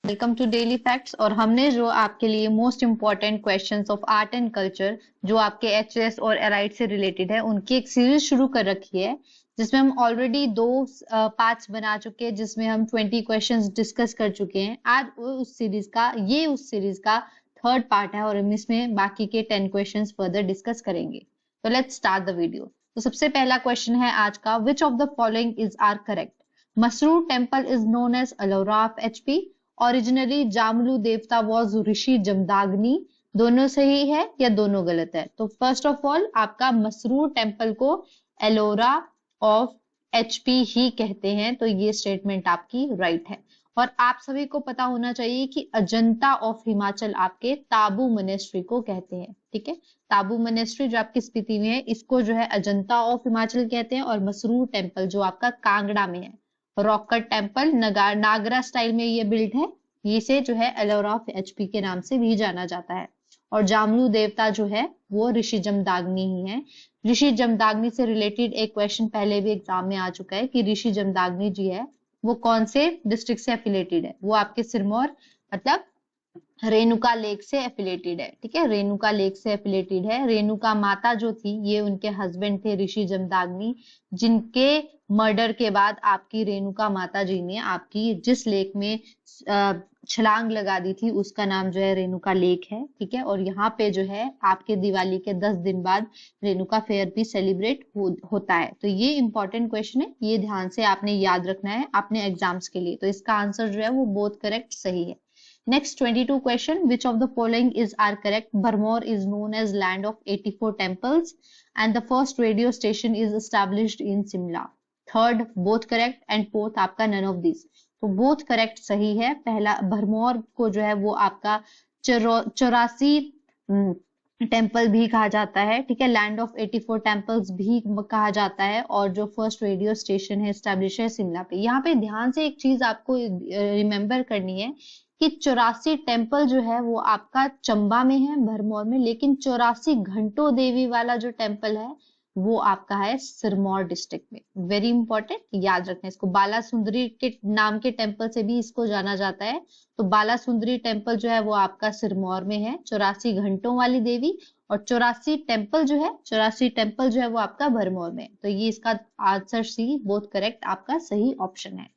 Welcome to daily facts. और हमने जो आपके लिए most important questions of art and culture जो आपके एचएस और एलाइट से रिलेटेड है उनकी एक सीरीज शुरू कर रखी है, जिसमें हम ऑलरेडी दो पार्ट्स बना चुके हैं, जिसमें हम 20 क्वेश्चंस डिस्कस कर चुके हैं। आज उस सीरीज का थर्ड पार्ट है और हम इसमें बाकी के 10 क्वेश्चंस फर्दर डिस्कस करेंगे। तो लेट्स स्टार्ट द वीडियो। तो सबसे पहला क्वेश्चन है आज का, which of the following is are correct? Masroor temple is known as Ellora of HP. Originally Jamlu devta was ऋषि जमदाग्नि। दोनों सही है या दोनों गलत है? तो फर्स्ट ऑफ ऑल आपका मसरूर टेम्पल को एलोरा ऑफ एचपी ही कहते हैं, तो ये स्टेटमेंट आपकी राइट है। और आप सभी को पता होना चाहिए कि अजंता ऑफ हिमाचल आपके ताबू मोनेस्ट्री को कहते हैं। ठीक है, ताबू मोनेस्ट्री जो आपकी स्पीति में है, इसको जो है अजंता ऑफ हिमाचल कहते हैं। और मसरूर टेम्पल जो आपका कांगड़ा में है, रॉक कट टेम्पल नागरा स्टाइल में ये बिल्ड है, इसे जो है एलोरा ऑफ एचपी के नाम से भी जाना जाता है। और जामलू देवता जो है वो ऋषि जमदाग्नि ही है। ऋषि जमदाग्नि से रिलेटेड एक क्वेश्चन पहले भी एग्जाम में आ चुका है कि ऋषि जमदाग्नि जी है वो कौन से डिस्ट्रिक्ट से एफिलेटेड है? वो आपके सिरमौर मतलब रेणुका लेक से एफिलेटेड है। ठीक है, रेणुका लेक से एफिलेटेड है। रेणुका माता जो थी ये उनके हस्बैंड थे ऋषि जमदाग्नि, जिनके मर्डर के बाद आपकी रेणुका माता जी ने आपकी जिस लेक में छलांग लगा दी थी उसका नाम जो है रेणुका लेक है। ठीक है, और यहाँ पे जो है आपके दिवाली के 10 दिन बाद रेणुका फेयर भी सेलिब्रेट होता है। तो ये इंपॉर्टेंट क्वेश्चन है, ये ध्यान से आपने याद रखना है अपने एग्जाम्स के लिए। तो इसका आंसर जो है वो बोथ करेक्ट सही है। Next 22 question, which of the following is are correct? Bharmor is known as land of 84 temples and the first radio station is established in Simla. Third, both correct and fourth आपका none of these. तो both correct सही है। पहला भरमौर को जो है वो आपका 84 टेम्पल भी कहा जाता है। ठीक है, लैंड ऑफ 84 टेम्पल्स भी कहा जाता है। और जो फर्स्ट रेडियो स्टेशन है एस्टेब्लिश है शिमला पे। यहाँ पे ध्यान से एक चीज आपको रिमेम्बर करनी है कि 84 टेम्पल जो है वो आपका चंबा में है, भरमौर में, लेकिन 84 घंटों देवी वाला जो टेम्पल है वो आपका है सिरमौर डिस्ट्रिक्ट में। वेरी इंपॉर्टेंट, याद रखना इसको। बाला सुंदरी के नाम के टेम्पल से भी इसको जाना जाता है। तो बाला सुंदरी टेम्पल जो है वो आपका सिरमौर में है, 84 घंटों वाली देवी। और 84 टेम्पल जो है वो आपका भरमौर में। तो ये इसका आंसर सी बोथ करेक्ट आपका सही ऑप्शन है।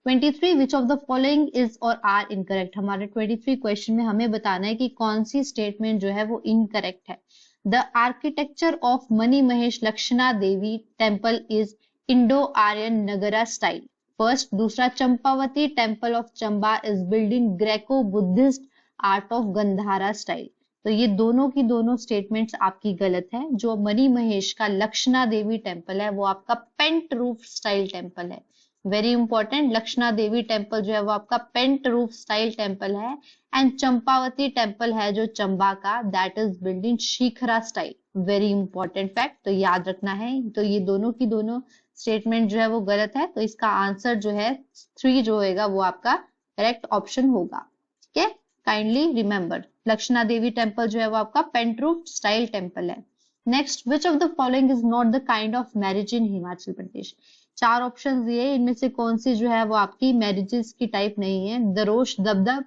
23 विच ऑफ द फॉलोइंग इज और आर इनकरेक्ट? हमारे 23 क्वेश्चन में हमें बताना है कि कौन सी स्टेटमेंट जो है वो इनकरेक्ट है। The architecture of Mani Mahesh Lakshana Devi temple is Indo Aryan Nagara style. First. दूसरा, Champavati temple of Chamba is build in Greco Buddhist art of Gandhara style. तो ये दोनों की दोनों स्टेटमेंट्स आपकी गलत है। जो मणि महेश का लक्षणा देवी टेम्पल है वो आपका पेंट रूफ स्टाइल टेम्पल है। वेरी इंपॉर्टेंट, लक्षणा देवी टेम्पल जो है वो आपका पेंट रूफ स्टाइल टेम्पल है। एंड चंपावती टेम्पल है जो चंबा का, that is build in Shikhara style. Very important fact, तो याद रखना है। तो ये दोनों की दोनों स्टेटमेंट जो है वो गलत है। तो इसका आंसर जो है 3 जो होगा वो आपका करेक्ट ऑप्शन होगा। ठीक है, काइंडली रिमेंबर, लक्षणा देवी टेम्पल जो है वो आपका पेंट रूफ स्टाइल टेम्पल है। Next, which of the following is not the kind of marriage in Himachal Pradesh? 4 option दिए, इनमें से कौन सी जो है वो आपकी मैरिजेस की टाइप नहीं है? दरोश दबदब,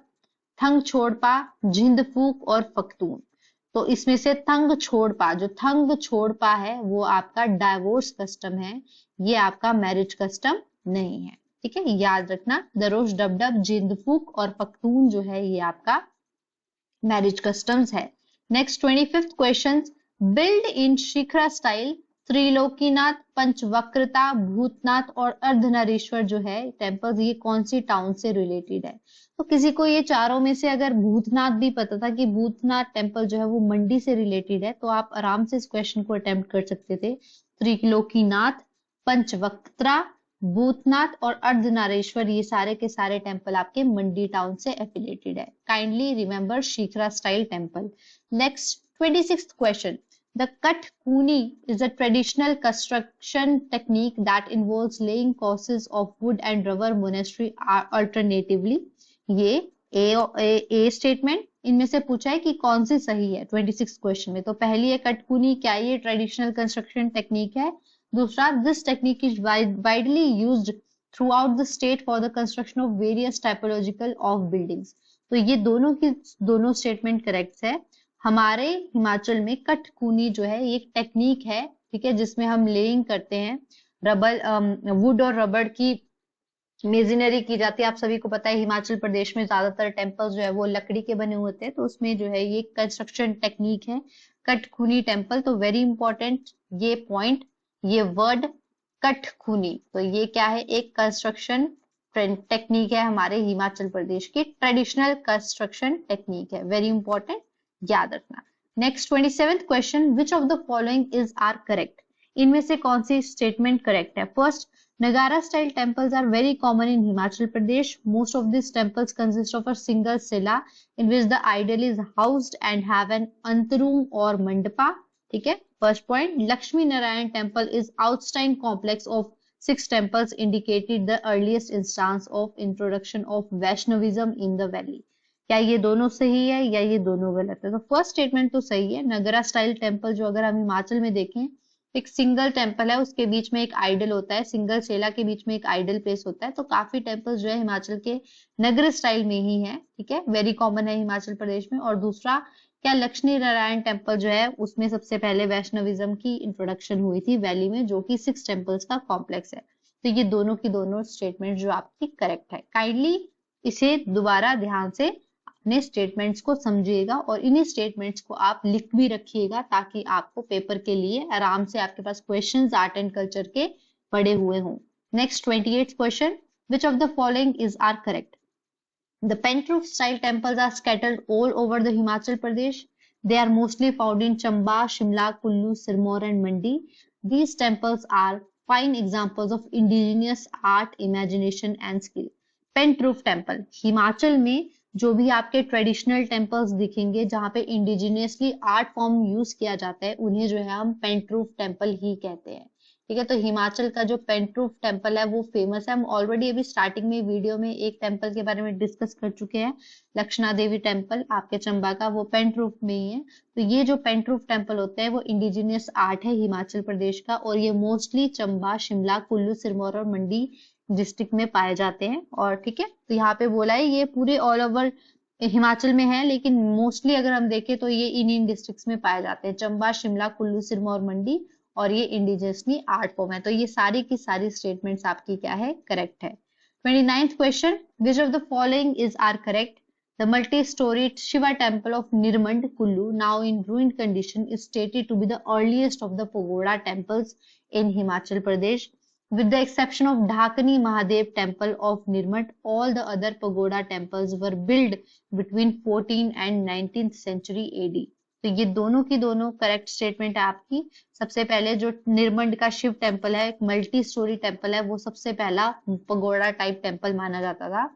थंग छोड़पा, झिंद फूक और फख्तून। तो इसमें से थंग छोड़पा, जो थंग छोड़पा है वो आपका डाइवोर्स कस्टम है, ये आपका मैरिज कस्टम नहीं है। ठीक है, याद रखना, दरोश डबडब, झिंद फूक और फख्तून जो है ये आपका मैरिज कस्टम्स है। Next 25th question, build in Shikhara style Trilokinath, Panchvaktra, Bhootnath और अर्धनारीश्वर जो है टेम्पल्स, ये कौन सी टाउन से रिलेटेड है? तो किसी को ये चारों में से अगर भूतनाथ भी पता था कि भूतनाथ टेम्पल जो है वो मंडी से रिलेटेड है, तो आप आराम से इस क्वेश्चन को अटेम्प्ट कर सकते थे। त्रिलोकीनाथ, पंचवक्त्रा, भूतनाथ और अर्धनारेश्वर, ये सारे के सारे टेम्पल आपके मंडी टाउन से एफिलेटेड है। Kindly remember shikhara style temple. Next 26th question, the cut kuni is a traditional construction technique that involves laying courses of wood and rubber monastery alternatively. ये ए स्टेटमेंट इनमें से पूछा है कि कौन सी सही है 26 क्वेश्चन में। तो पहली है कटकुनी, क्या ये ट्रेडिशनल कंस्ट्रक्शन टेक्निक है? दूसरा, this technique is widely used through out the state for the construction of various typological of buildings. तो ये दोनों की दोनों स्टेटमेंट करेक्ट है। हमारे हिमाचल में कटकुनी जो है ये एक टेक्निक है, ठीक है, जिसमें हम लेइंग करते हैं, रबर वुड और रबड़ की मेजनरी की जाती है। आप सभी को पता है हिमाचल प्रदेश में ज्यादातर टेम्पल्स जो है वो लकड़ी के बने होते हैं, तो उसमें जो है ये कंस्ट्रक्शन टेक्निक है कटखुनी टेम्पल। तो वेरी इंपॉर्टेंट ये पॉइंट, ये वर्ड कटखुनी, तो ये क्या है, एक कंस्ट्रक्शन टेक्निक है, हमारे हिमाचल प्रदेश की ट्रेडिशनल कंस्ट्रक्शन टेक्निक है, वेरी इंपॉर्टेंट, याद रखना। Next 27th question, which of the following is are correct? इनमें से कौन सी स्टेटमेंट करेक्ट है? First, Nagara style temples are very common in Himachal Pradesh. Most of these temples consist of a single sila in which the idol is housed and have an antarum or mandapa. ठीक है, first point. Lakshmi Narayan temple is outstanding complex of 6 temples indicated the earliest instance of introduction of Vaishnavism in the valley. क्या ये दोनों सही है या ये दोनों गलत है? तो फर्स्ट स्टेटमेंट तो सही है। नगरा स्टाइल टेम्पल जो अगर हम हिमाचल में देखें, एक सिंगल टेम्पल है, उसके बीच में एक आइडल होता है, सिंगल सेला के बीच में एक आइडल प्लेस होता है। तो काफी टेम्पल्स जो है हिमाचल के नगर स्टाइल में ही है, ठीक है, वेरी कॉमन है हिमाचल प्रदेश में। और दूसरा क्या, लक्ष्मी नारायण टेम्पल जो है उसमें सबसे पहले वैष्णविज्म की इंट्रोडक्शन हुई थी वैली में, जो कि 6 टेम्पल्स का कॉम्प्लेक्स है। तो ये दोनों की दोनों स्टेटमेंट जो आपकी करेक्ट है। काइंडली इसे दोबारा ध्यान से अपने स्टेटमेंट्स को समझिएगा और इन्हीं स्टेटमेंट्स को आप लिख भी रखिएगा ताकि आपको पेपर के लिए आराम से आपके पास क्वेश्चंस आर्ट एंड कल्चर के पड़े हुए हों। Next 28th question, which of the following is are correct? The Pentroof style temples are scattered all over the Himachal Pradesh. They are mostly found in Chamba, Shimla, Kullu, Sirmaur and Mandi. These temples are fine examples of indigenous art, imagination and skill. Pentroof temple Himachal में जो भी आपके traditional temples दिखेंगे जहाँ पे indigenously art form use किया जाता है, उन्हें जो है हम पेंट्रूफ टेम्पल ही कहते हैं, ठीक है। तो हिमाचल का जो पेंट्रूफ टेम्पल है वो फेमस है। हम ऑलरेडी अभी स्टार्टिंग में वीडियो में एक टेम्पल के बारे में डिस्कस कर चुके हैं, लक्षणा देवी टेम्पल आपके चंबा का, वो पेंट्रूफ में ही है। तो ये जो पेंट्रूफ टेम्पल होते हैं वो इंडिजिनियस आर्ट है हिमाचल प्रदेश का, और ये मोस्टली चंबा, शिमला, कुल्लू, सिरमौर और मंडी डिस्ट्रिक्ट में पाए जाते हैं। और ठीक है, तो यहाँ पे बोला है ये पूरे ऑल ओवर हिमाचल में है, लेकिन मोस्टली अगर हम देखें तो ये इन डिस्ट्रिक्ट्स में पाए जाते हैं, चंबा, शिमला, कुल्लू, सिरमौर, मंडी, और ये इंडिजियसली आर्ट फॉर्म है। तो ये सारी की सारी स्टेटमेंट्स आपकी क्या है, करेक्ट है। 29th question, which of the following is are correct? The multi-storied Shiva temple of Nirmand, Kullu, now in ruined condition, is stated to be the earliest of the pagoda temples in Himachal Pradesh. With the exception of Dhakani Mahadev temple of Nirmand, all the other pagoda temples were built between 14th and 19th century AD. तो ये दोनों की दोनों correct statement है आपकी। सबसे पहले जो निर्मंड का शिव टेम्पल है, एक मल्टी स्टोरी टेम्पल है, वो सबसे पहला पगोड़ा टाइप टेम्पल माना जाता था।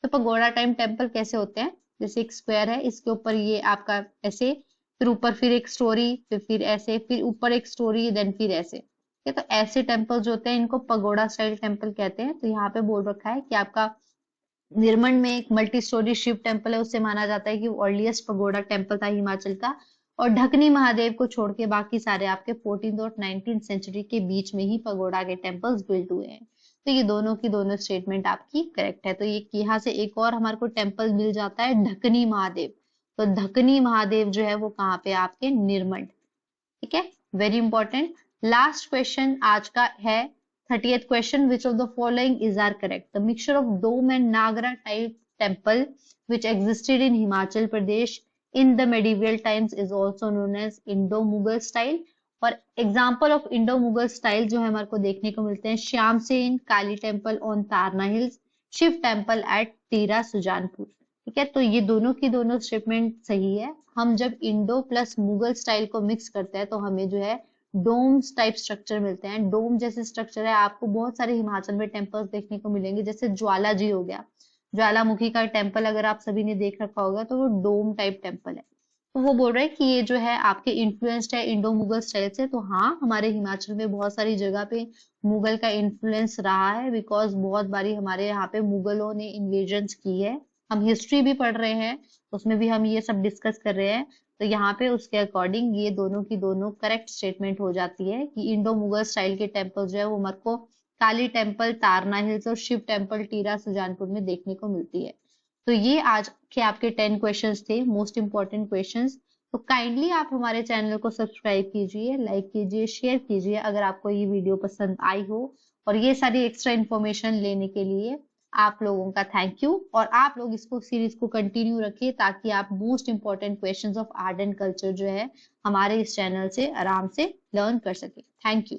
तो पगोड़ा टाइप टेम्पल कैसे होते हैं, जैसे एक स्क्वायर है, इसके ऊपर ये आपका ऐसे, फिर ऊपर फिर एक स्टोरी, फिर ऐसे, फिर ऊपर एक स्टोरी, देन फिर ऐसे, ठीक है। तो ऐसे टेम्पल जो होते हैं इनको पगोड़ा स्टाइल टेम्पल कहते हैं। तो यहाँ पे बोल रखा है कि आपका निर्मंड में एक मल्टी स्टोरी शिव टेम्पल है, उससे माना जाता है कि वो अर्लीस्ट पगोड़ा टेम्पल था हिमाचल का। और ढकनी महादेव को छोड़ के बाकी सारे आपके 14th और 19th सेंचुरी के बीच में ही पगोड़ा के टेम्पल्स बिल्ड हुए हैं। तो ये दोनों की दोनों स्टेटमेंट आपकी करेक्ट है। तो ये यहाँ से एक और हमारे को टेम्पल मिल जाता है, ढकनी महादेव। तो ढकनी महादेव जो है वो कहाँ पे, आपके निर्मंड, ठीक है, वेरी इंपॉर्टेंट। लास्ट क्वेश्चन आज का है 30th question, which of the following is are correct? The mixture of dome and Nagara type temple which existed in Himachal Pradesh in the medieval times is also known as Indo-Mughal style। और example of Indo Mughal style जो है हमारे को देखने को मिलते हैं Shyam Sen Kali temple on Tarna hills, Shiv temple at Tira Sujanpur, ठीक है। तो ये दोनों की दोनों स्टेटमेंट सही है। हम जब इंडो प्लस मुगल स्टाइल को मिक्स करते हैं तो हमें जो है डोम्स टाइप स्ट्रक्चर मिलते हैं। डोम जैसे स्ट्रक्चर है आपको बहुत सारे हिमाचल में टेम्पल्स देखने को मिलेंगे, जैसे ज्वाला जी हो गया, ज्वालामुखी का टेम्पल अगर आप सभी ने देख रखा होगा तो वो डोम टाइप टेम्पल है। तो वो बोल रहे हैं कि ये जो है आपके इन्फ्लुएंस्ड है इंडो मुगल स्टाइल से। तो हाँ, हमारे हिमाचल में बहुत सारी जगह पे मुगल का इन्फ्लुएंस रहा है, बिकॉज बहुत बारी हमारे यहाँ पे मुगलों ने इन्वेजन्स की है। हम हिस्ट्री भी पढ़ रहे हैं, उसमें भी हम ये सब डिस्कस कर रहे हैं। तो यहाँ पे उसके अकॉर्डिंग ये दोनों की दोनों करेक्ट स्टेटमेंट हो जाती है कि इंडो मुगल स्टाइल के टेम्पल जो है वो हमारे को काली टेम्पल तारना हिल्स और शिव टेम्पल टीरा सुजानपुर में देखने को मिलती है। तो ये आज के आपके 10 क्वेश्चंस थे, मोस्ट इंपॉर्टेंट क्वेश्चंस। तो काइंडली आप हमारे चैनल को सब्सक्राइब कीजिए, लाइक कीजिए, शेयर कीजिए अगर आपको ये वीडियो पसंद आई हो। और ये सारी एक्स्ट्रा इन्फॉर्मेशन लेने के लिए आप लोगों का थैंक यू। और आप लोग इसको सीरीज को कंटिन्यू रखिए ताकि आप most important questions of art and culture जो है हमारे इस चैनल से आराम से लर्न कर सके। Thank you.